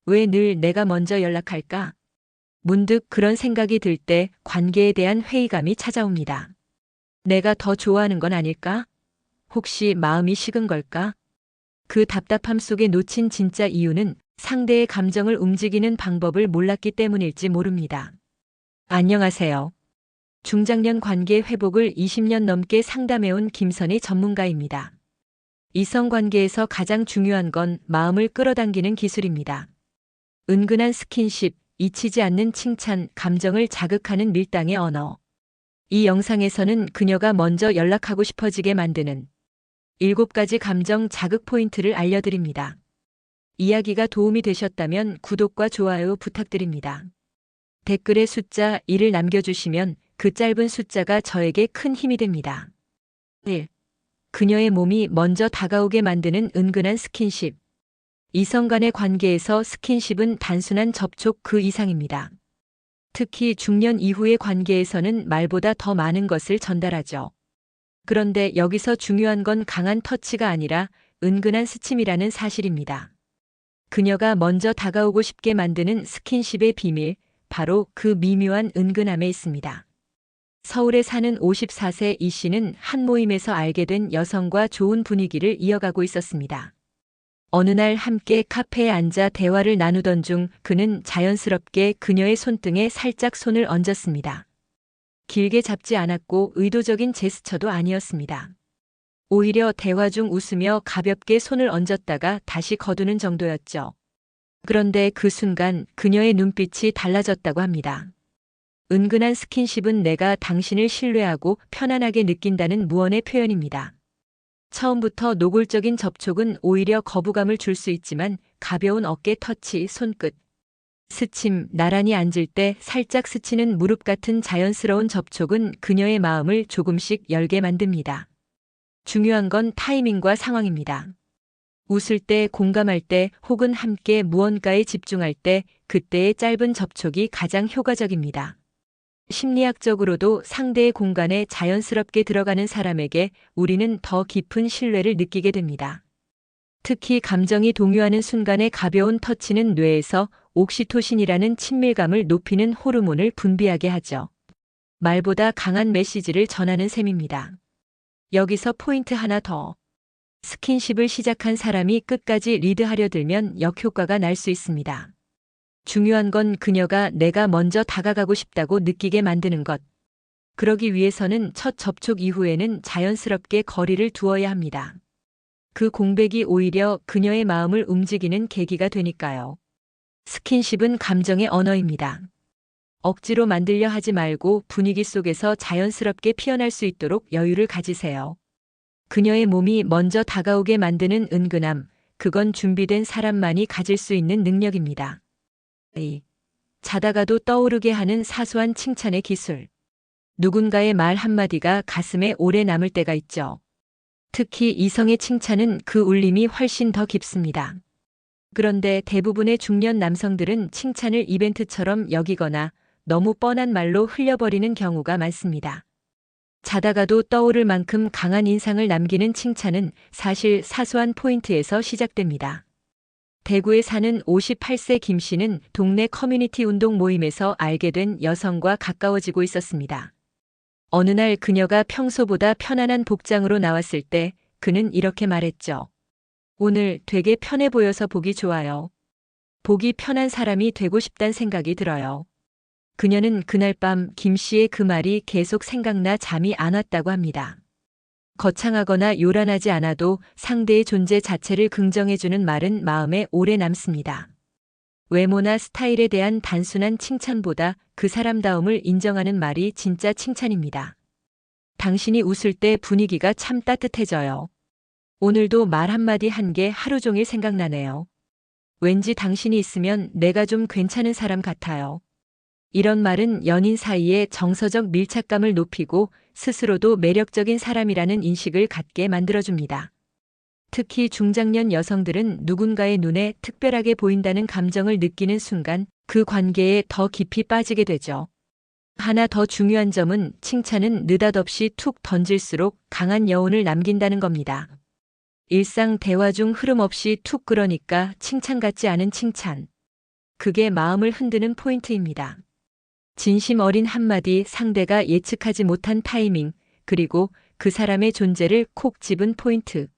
왜 늘 내가 먼저 연락할까? 문득 그런 생각이 들 때 관계에 대한 회의감이 찾아옵니다. 내가 더 좋아하는 건 아닐까? 혹시 마음이 식은 걸까? 그 답답함 속에 놓친 진짜 이유는 상대의 감정을 움직이는 방법을 몰랐기 때문일지 모릅니다. 안녕하세요. 중장년 관계 회복을 20년 넘게 상담해온 김선희 전문가입니다. 이성 관계에서 가장 중요한 건 마음을 끌어당기는 기술입니다. 은근한 스킨십, 잊히지 않는 칭찬, 감정을 자극하는 밀당의 언어. 이 영상에서는 그녀가 먼저 연락하고 싶어지게 만드는 7가지 감정 자극 포인트를 알려드립니다. 이야기가 도움이 되셨다면 구독과 좋아요 부탁드립니다. 댓글에 숫자 1을 남겨주시면 그 짧은 숫자가 저에게 큰 힘이 됩니다. 1. 그녀의 몸이 먼저 다가오게 만드는 은근한 스킨십. 이성 간의 관계에서 스킨십은 단순한 접촉 그 이상입니다. 특히 중년 이후의 관계에서는 말보다 더 많은 것을 전달하죠. 그런데 여기서 중요한 건 강한 터치가 아니라 은근한 스침이라는 사실입니다. 그녀가 먼저 다가오고 싶게 만드는 스킨십의 비밀, 바로 그 미묘한 은근함에 있습니다. 서울에 사는 54세 이 씨는 한 모임에서 알게 된 여성과 좋은 분위기를 이어가고 있었습니다. 어느 날 함께 카페에 앉아 대화를 나누던 중 그는 자연스럽게 그녀의 손등에 살짝 손을 얹었습니다. 길게 잡지 않았고 의도적인 제스처도 아니었습니다. 오히려 대화 중 웃으며 가볍게 손을 얹었다가 다시 거두는 정도였죠. 그런데 그 순간 그녀의 눈빛이 달라졌다고 합니다. 은근한 스킨십은 내가 당신을 신뢰하고 편안하게 느낀다는 무언의 표현입니다. 처음부터 노골적인 접촉은 오히려 거부감을 줄 수 있지만 가벼운 어깨 터치, 손끝, 스침, 나란히 앉을 때 살짝 스치는 무릎 같은 자연스러운 접촉은 그녀의 마음을 조금씩 열게 만듭니다. 중요한 건 타이밍과 상황입니다. 웃을 때, 공감할 때, 혹은 함께 무언가에 집중할 때, 그때의 짧은 접촉이 가장 효과적입니다. 심리학적으로도 상대의 공간에 자연스럽게 들어가는 사람에게 우리는 더 깊은 신뢰를 느끼게 됩니다. 특히 감정이 동요하는 순간의 가벼운 터치는 뇌에서 옥시토신이라는 친밀감을 높이는 호르몬을 분비하게 하죠. 말보다 강한 메시지를 전하는 셈입니다. 여기서 포인트 하나 더. 스킨십을 시작한 사람이 끝까지 리드하려 들면 역효과가 날 수 있습니다. 중요한 건 그녀가 내가 먼저 다가가고 싶다고 느끼게 만드는 것. 그러기 위해서는 첫 접촉 이후에는 자연스럽게 거리를 두어야 합니다. 그 공백이 오히려 그녀의 마음을 움직이는 계기가 되니까요. 스킨십은 감정의 언어입니다. 억지로 만들려 하지 말고 분위기 속에서 자연스럽게 피어날 수 있도록 여유를 가지세요. 그녀의 몸이 먼저 다가오게 만드는 은근함, 그건 준비된 사람만이 가질 수 있는 능력입니다. 자다가도 떠오르게 하는 사소한 칭찬의 기술. 누군가의 말 한마디가 가슴에 오래 남을 때가 있죠. 특히 이성의 칭찬은 그 울림이 훨씬 더 깊습니다. 그런데 대부분의 중년 남성들은 칭찬을 이벤트처럼 여기거나 너무 뻔한 말로 흘려버리는 경우가 많습니다. 자다가도 떠오를 만큼 강한 인상을 남기는 칭찬은 사실 사소한 포인트에서 시작됩니다. 대구에 사는 58세 김 씨는 동네 커뮤니티 운동 모임에서 알게 된 여성과 가까워지고 있었습니다. 어느 날 그녀가 평소보다 편안한 복장으로 나왔을 때 그는 이렇게 말했죠. 오늘 되게 편해 보여서 보기 좋아요. 보기 편한 사람이 되고 싶단 생각이 들어요. 그녀는 그날 밤 김 씨의 그 말이 계속 생각나 잠이 안 왔다고 합니다. 거창하거나 요란하지 않아도 상대의 존재 자체를 긍정해주는 말은 마음에 오래 남습니다. 외모나 스타일에 대한 단순한 칭찬보다 그 사람다움을 인정하는 말이 진짜 칭찬입니다. 당신이 웃을 때 분위기가 참 따뜻해져요. 오늘도 말 한마디 한 게 하루 종일 생각나네요. 왠지 당신이 있으면 내가 좀 괜찮은 사람 같아요. 이런 말은 연인 사이의 정서적 밀착감을 높이고 스스로도 매력적인 사람이라는 인식을 갖게 만들어줍니다. 특히 중장년 여성들은 누군가의 눈에 특별하게 보인다는 감정을 느끼는 순간 그 관계에 더 깊이 빠지게 되죠. 하나 더 중요한 점은 칭찬은 느닷없이 툭 던질수록 강한 여운을 남긴다는 겁니다. 일상 대화 중 흐름 없이 툭 그러니까 칭찬 같지 않은 칭찬. 그게 마음을 흔드는 포인트입니다. 진심 어린 한마디, 상대가 예측하지 못한 타이밍, 그리고 그 사람의 존재를 콕 집은 포인트.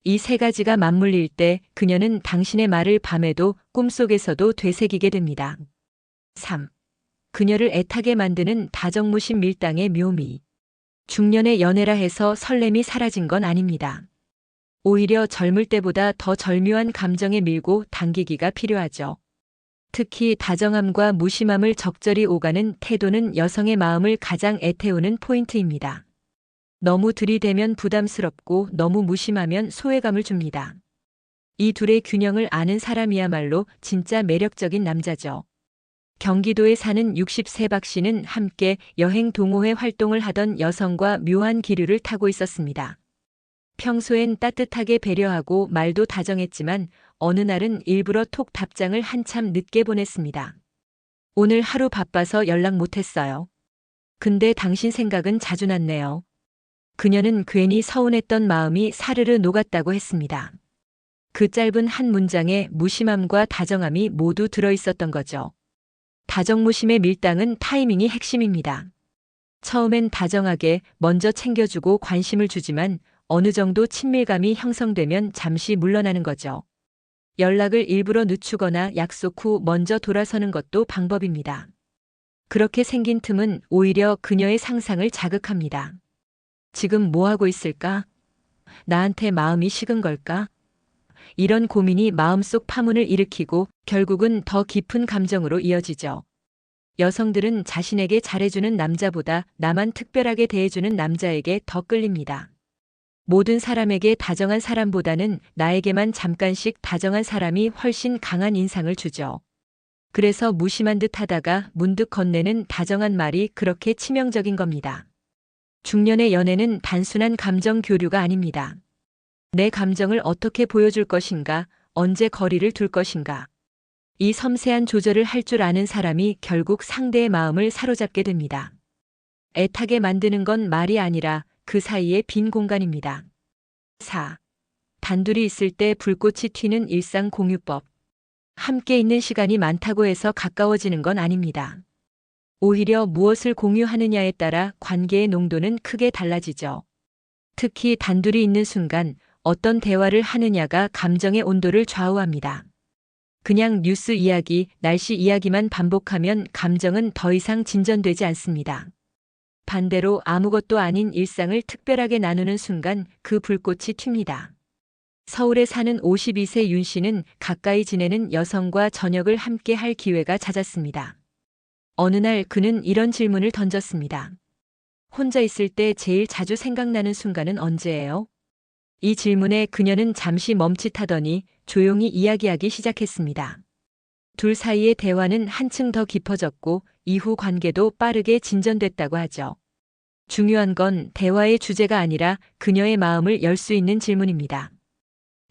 이 세 가지가 맞물릴 때 그녀는 당신의 말을 밤에도 꿈속에서도 되새기게 됩니다. 3. 그녀를 애타게 만드는 다정무심 밀당의 묘미. 중년의 연애라 해서 설렘이 사라진 건 아닙니다. 오히려 젊을 때보다 더 절묘한 감정에 밀고 당기기가 필요하죠. 특히 다정함과 무심함을 적절히 오가는 태도는 여성의 마음을 가장 애태우는 포인트입니다. 너무 들이대면 부담스럽고 너무 무심하면 소외감을 줍니다. 이 둘의 균형을 아는 사람이야말로 진짜 매력적인 남자죠. 경기도에 사는 60세 박 씨는 함께 여행 동호회 활동을 하던 여성과 묘한 기류를 타고 있었습니다. 평소엔 따뜻하게 배려하고 말도 다정했지만 어느 날은 일부러 톡 답장을 한참 늦게 보냈습니다. 오늘 하루 바빠서 연락 못했어요. 근데 당신 생각은 자주 났네요. 그녀는 괜히 서운했던 마음이 사르르 녹았다고 했습니다. 그 짧은 한 문장에 무심함과 다정함이 모두 들어있었던 거죠. 다정무심의 밀당은 타이밍이 핵심입니다. 처음엔 다정하게 먼저 챙겨주고 관심을 주지만 어느 정도 친밀감이 형성되면 잠시 물러나는 거죠. 연락을 일부러 늦추거나 약속 후 먼저 돌아서는 것도 방법입니다. 그렇게 생긴 틈은 오히려 그녀의 상상을 자극합니다. 지금 뭐 하고 있을까? 나한테 마음이 식은 걸까? 이런 고민이 마음속 파문을 일으키고 결국은 더 깊은 감정으로 이어지죠. 여성들은 자신에게 잘해주는 남자보다 나만 특별하게 대해주는 남자에게 더 끌립니다. 모든 사람에게 다정한 사람보다는 나에게만 잠깐씩 다정한 사람이 훨씬 강한 인상을 주죠. 그래서 무심한 듯 하다가 문득 건네는 다정한 말이 그렇게 치명적인 겁니다. 중년의 연애는 단순한 감정 교류가 아닙니다. 내 감정을 어떻게 보여줄 것인가, 언제 거리를 둘 것인가. 이 섬세한 조절을 할 줄 아는 사람이 결국 상대의 마음을 사로잡게 됩니다. 애타게 만드는 건 말이 아니라 그 사이의 빈 공간입니다. 4. 단둘이 있을 때 불꽃이 튀는 일상 공유법. 함께 있는 시간이 많다고 해서 가까워지는 건 아닙니다. 오히려 무엇을 공유하느냐에 따라 관계의 농도는 크게 달라지죠. 특히 단둘이 있는 순간 어떤 대화를 하느냐가 감정의 온도를 좌우합니다. 그냥 뉴스 이야기, 날씨 이야기만 반복하면 감정은 더 이상 진전되지 않습니다. 반대로 아무것도 아닌 일상을 특별하게 나누는 순간 그 불꽃이 튑니다. 서울에 사는 52세 윤 씨는 가까이 지내는 여성과 저녁을 함께 할 기회가 잦았습니다. 어느 날 그는 이런 질문을 던졌습니다. 혼자 있을 때 제일 자주 생각나는 순간은 언제예요? 이 질문에 그녀는 잠시 멈칫하더니 조용히 이야기하기 시작했습니다. 둘 사이의 대화는 한층 더 깊어졌고 이후 관계도 빠르게 진전됐다고 하죠. 중요한 건 대화의 주제가 아니라 그녀의 마음을 열 수 있는 질문입니다.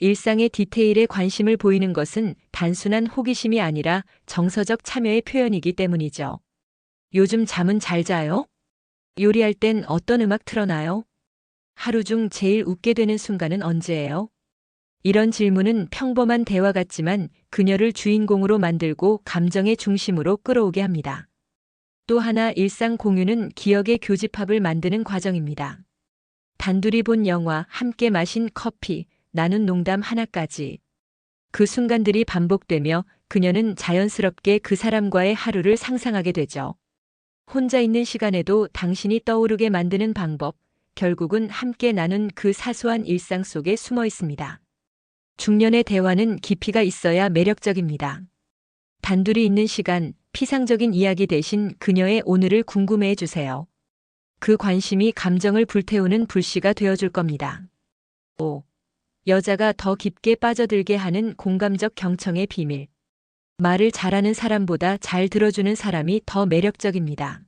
일상의 디테일에 관심을 보이는 것은 단순한 호기심이 아니라 정서적 참여의 표현이기 때문이죠. 요즘 잠은 잘 자요? 요리할 땐 어떤 음악 틀어놔요? 하루 중 제일 웃게 되는 순간은 언제예요? 이런 질문은 평범한 대화 같지만 그녀를 주인공으로 만들고 감정의 중심으로 끌어오게 합니다. 또 하나 일상 공유는 기억의 교집합을 만드는 과정입니다. 단둘이 본 영화, 함께 마신 커피, 나눈 농담 하나까지. 그 순간들이 반복되며 그녀는 자연스럽게 그 사람과의 하루를 상상하게 되죠. 혼자 있는 시간에도 당신이 떠오르게 만드는 방법, 결국은 함께 나눈 그 사소한 일상 속에 숨어 있습니다. 중년의 대화는 깊이가 있어야 매력적입니다. 단둘이 있는 시간, 피상적인 이야기 대신 그녀의 오늘을 궁금해해 주세요. 그 관심이 감정을 불태우는 불씨가 되어줄 겁니다. 5. 여자가 더 깊게 빠져들게 하는 공감적 경청의 비밀. 말을 잘하는 사람보다 잘 들어주는 사람이 더 매력적입니다.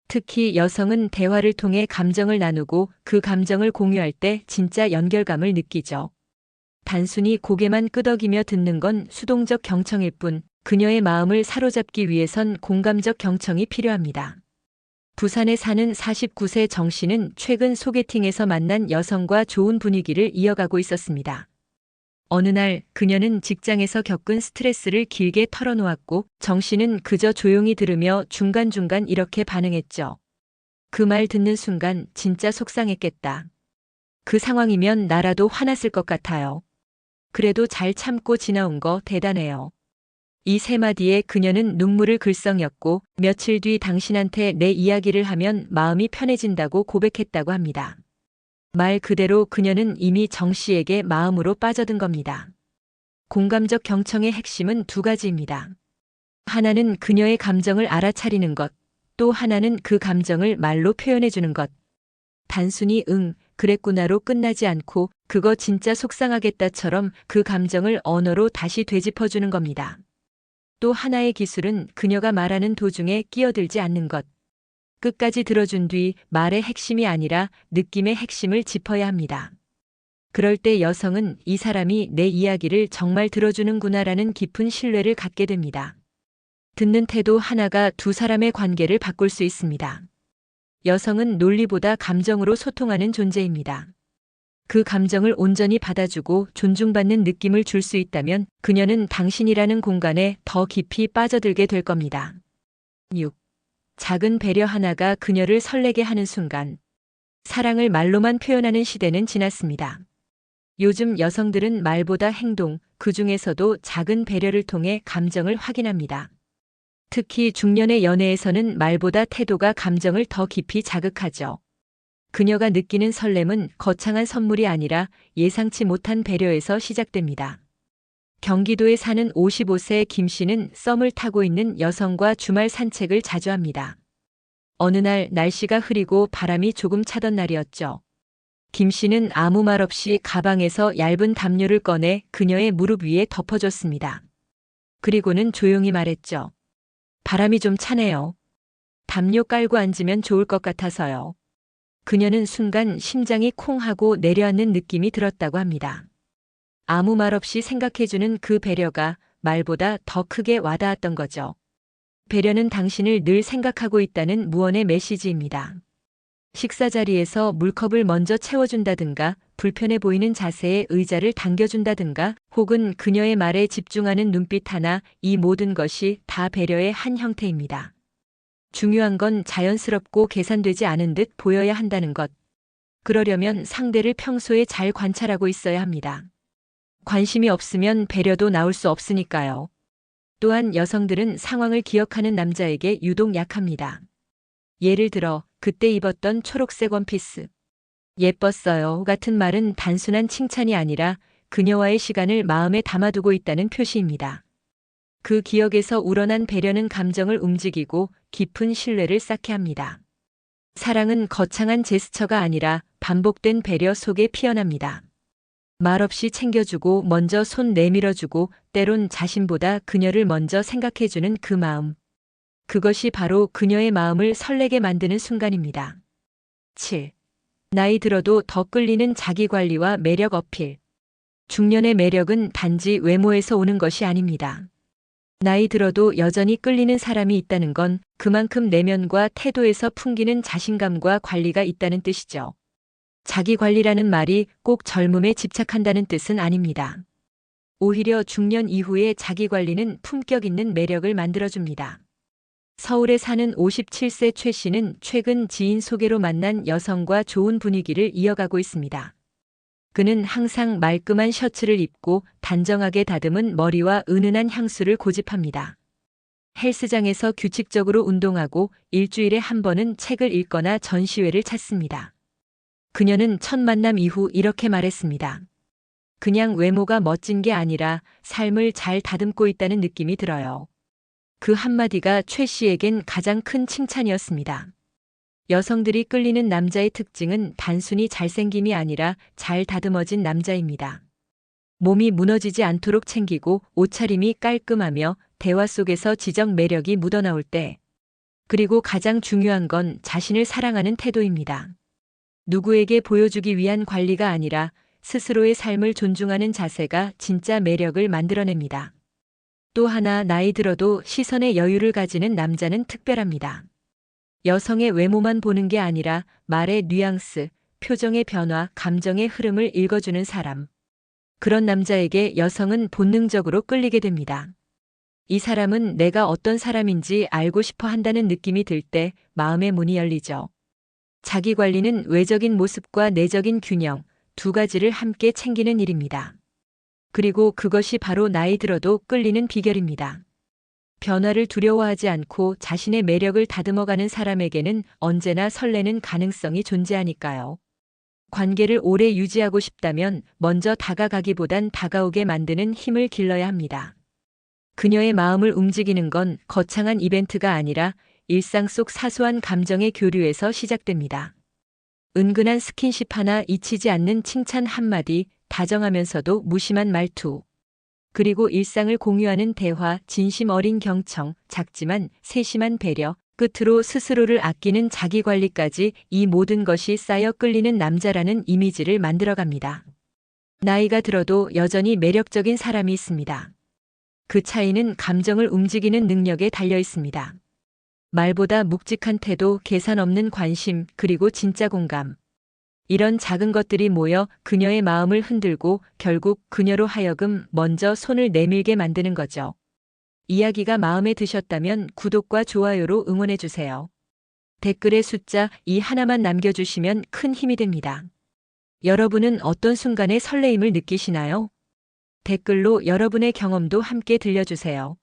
특히 여성은 대화를 통해 감정을 나누고 그 감정을 공유할 때 진짜 연결감을 느끼죠. 단순히 고개만 끄덕이며 듣는 건 수동적 경청일 뿐 그녀의 마음을 사로잡기 위해선 공감적 경청이 필요합니다. 부산에 사는 49세 정 씨는 최근 소개팅에서 만난 여성과 좋은 분위기를 이어가고 있었습니다. 어느 날 그녀는 직장에서 겪은 스트레스를 길게 털어놓았고 정씨는 그저 조용히 들으며 중간중간 이렇게 반응했죠. 그 말 듣는 순간 진짜 속상했겠다. 그 상황이면 나라도 화났을 것 같아요. 그래도 잘 참고 지나온 거 대단해요. 이 세 마디에 그녀는 눈물을 글썽였고 며칠 뒤 당신한테 내 이야기를 하면 마음이 편해진다고 고백했다고 합니다. 말 그대로 그녀는 이미 정 씨에게 마음으로 빠져든 겁니다. 공감적 경청의 핵심은 두 가지입니다. 하나는 그녀의 감정을 알아차리는 것, 또 하나는 그 감정을 말로 표현해주는 것. 단순히 응, 그랬구나로 끝나지 않고 그거 진짜 속상하겠다처럼 그 감정을 언어로 다시 되짚어주는 겁니다. 또 하나의 기술은 그녀가 말하는 도중에 끼어들지 않는 것. 끝까지 들어준 뒤 말의 핵심이 아니라 느낌의 핵심을 짚어야 합니다. 그럴 때 여성은 이 사람이 내 이야기를 정말 들어주는구나라는 깊은 신뢰를 갖게 됩니다. 듣는 태도 하나가 두 사람의 관계를 바꿀 수 있습니다. 여성은 논리보다 감정으로 소통하는 존재입니다. 그 감정을 온전히 받아주고 존중받는 느낌을 줄 수 있다면 그녀는 당신이라는 공간에 더 깊이 빠져들게 될 겁니다. 6. 작은 배려 하나가 그녀를 설레게 하는 순간. 사랑을 말로만 표현하는 시대는 지났습니다. 요즘 여성들은 말보다 행동, 그 중에서도 작은 배려를 통해 감정을 확인합니다. 특히 중년의 연애에서는 말보다 태도가 감정을 더 깊이 자극하죠. 그녀가 느끼는 설렘은 거창한 선물이 아니라 예상치 못한 배려에서 시작됩니다. 경기도에 사는 55세 김 씨는 썸을 타고 있는 여성과 주말 산책을 자주 합니다. 어느 날 날씨가 흐리고 바람이 조금 차던 날이었죠. 김 씨는 아무 말 없이 가방에서 얇은 담요를 꺼내 그녀의 무릎 위에 덮어줬습니다. 그리고는 조용히 말했죠. 바람이 좀 차네요. 담요 깔고 앉으면 좋을 것 같아서요. 그녀는 순간 심장이 콩 하고 내려앉는 느낌이 들었다고 합니다. 아무 말 없이 생각해주는 그 배려가 말보다 더 크게 와닿았던 거죠. 배려는 당신을 늘 생각하고 있다는 무언의 메시지입니다. 식사 자리에서 물컵을 먼저 채워준다든가, 불편해 보이는 자세에 의자를 당겨준다든가, 혹은 그녀의 말에 집중하는 눈빛 하나, 이 모든 것이 다 배려의 한 형태입니다. 중요한 건 자연스럽고 계산되지 않은 듯 보여야 한다는 것. 그러려면 상대를 평소에 잘 관찰하고 있어야 합니다. 관심이 없으면 배려도 나올 수 없으니까요. 또한 여성들은 상황을 기억하는 남자에게 유독 약합니다. 예를 들어, 그때 입었던 초록색 원피스. 예뻤어요 같은 말은 단순한 칭찬이 아니라 그녀와의 시간을 마음에 담아두고 있다는 표시입니다. 그 기억에서 우러난 배려는 감정을 움직이고 깊은 신뢰를 쌓게 합니다. 사랑은 거창한 제스처가 아니라 반복된 배려 속에 피어납니다. 말없이 챙겨주고 먼저 손 내밀어주고 때론 자신보다 그녀를 먼저 생각해주는 그 마음. 그것이 바로 그녀의 마음을 설레게 만드는 순간입니다. 7. 나이 들어도 더 끌리는 자기관리와 매력 어필. 중년의 매력은 단지 외모에서 오는 것이 아닙니다. 나이 들어도 여전히 끌리는 사람이 있다는 건 그만큼 내면과 태도에서 풍기는 자신감과 관리가 있다는 뜻이죠. 자기 관리라는 말이 꼭 젊음에 집착한다는 뜻은 아닙니다. 오히려 중년 이후의 자기 관리는 품격 있는 매력을 만들어줍니다. 서울에 사는 57세 최 씨는 최근 지인 소개로 만난 여성과 좋은 분위기를 이어가고 있습니다. 그는 항상 말끔한 셔츠를 입고 단정하게 다듬은 머리와 은은한 향수를 고집합니다. 헬스장에서 규칙적으로 운동하고 일주일에 한 번은 책을 읽거나 전시회를 찾습니다. 그녀는 첫 만남 이후 이렇게 말했습니다. 그냥 외모가 멋진 게 아니라 삶을 잘 다듬고 있다는 느낌이 들어요. 그 한마디가 최 씨에겐 가장 큰 칭찬이었습니다. 여성들이 끌리는 남자의 특징은 단순히 잘생김이 아니라 잘 다듬어진 남자입니다. 몸이 무너지지 않도록 챙기고 옷차림이 깔끔하며 대화 속에서 지적 매력이 묻어나올 때. 그리고 가장 중요한 건 자신을 사랑하는 태도입니다. 누구에게 보여주기 위한 관리가 아니라 스스로의 삶을 존중하는 자세가 진짜 매력을 만들어냅니다. 또 하나 나이 들어도 시선의 여유를 가지는 남자는 특별합니다. 여성의 외모만 보는 게 아니라 말의 뉘앙스, 표정의 변화, 감정의 흐름을 읽어주는 사람. 그런 남자에게 여성은 본능적으로 끌리게 됩니다. 이 사람은 내가 어떤 사람인지 알고 싶어 한다는 느낌이 들 때 마음의 문이 열리죠. 자기 관리는 외적인 모습과 내적인 균형, 두 가지를 함께 챙기는 일입니다. 그리고 그것이 바로 나이 들어도 끌리는 비결입니다. 변화를 두려워하지 않고 자신의 매력을 다듬어가는 사람에게는 언제나 설레는 가능성이 존재하니까요. 관계를 오래 유지하고 싶다면 먼저 다가가기보단 다가오게 만드는 힘을 길러야 합니다. 그녀의 마음을 움직이는 건 거창한 이벤트가 아니라 일상 속 사소한 감정의 교류에서 시작됩니다. 은근한 스킨십 하나, 잊히지 않는 칭찬 한마디, 다정하면서도 무심한 말투. 그리고 일상을 공유하는 대화, 진심 어린 경청, 작지만 세심한 배려, 끝으로 스스로를 아끼는 자기 관리까지, 이 모든 것이 쌓여 끌리는 남자라는 이미지를 만들어갑니다. 나이가 들어도 여전히 매력적인 사람이 있습니다. 그 차이는 감정을 움직이는 능력에 달려 있습니다. 말보다 묵직한 태도, 계산 없는 관심, 그리고 진짜 공감. 이런 작은 것들이 모여 그녀의 마음을 흔들고 결국 그녀로 하여금 먼저 손을 내밀게 만드는 거죠. 이야기가 마음에 드셨다면 구독과 좋아요로 응원해주세요. 댓글에 숫자 2 하나만 남겨주시면 큰 힘이 됩니다. 여러분은 어떤 순간에 설레임을 느끼시나요? 댓글로 여러분의 경험도 함께 들려주세요.